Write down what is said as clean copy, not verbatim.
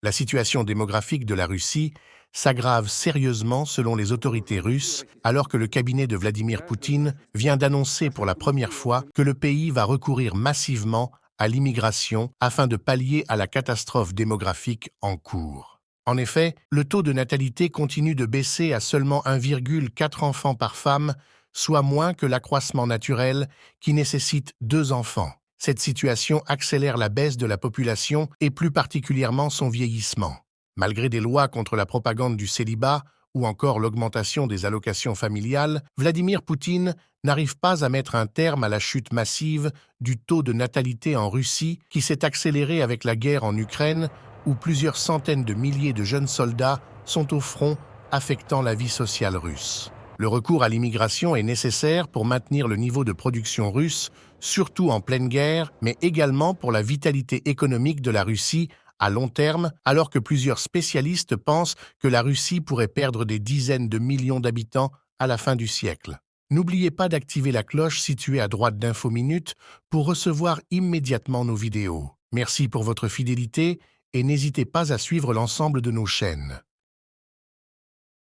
La situation démographique de la Russie s'aggrave sérieusement selon les autorités russes, alors que le cabinet de Vladimir Poutine vient d'annoncer pour la première fois que le pays va recourir massivement à l'immigration afin de pallier à la catastrophe démographique en cours. En effet, le taux de natalité continue de baisser à seulement 1,4 enfants par femme, soit moins que l'accroissement naturel qui nécessite 2 enfants. Cette situation accélère la baisse de la population et plus particulièrement son vieillissement. Malgré des lois contre la propagande du célibat ou encore l'augmentation des allocations familiales, Vladimir Poutine n'arrive pas à mettre un terme à la chute massive du taux de natalité en Russie qui s'est accéléré avec la guerre en Ukraine où plusieurs centaines de milliers de jeunes soldats sont au front, affectant la vie sociale russe. Le recours à l'immigration est nécessaire pour maintenir le niveau de production russe, surtout en pleine guerre, mais également pour la vitalité économique de la Russie à long terme, alors que plusieurs spécialistes pensent que la Russie pourrait perdre des dizaines de millions d'habitants à la fin du siècle. N'oubliez pas d'activer la cloche située à droite d'Info Minutes pour recevoir immédiatement nos vidéos. Merci pour votre fidélité et n'hésitez pas à suivre l'ensemble de nos chaînes.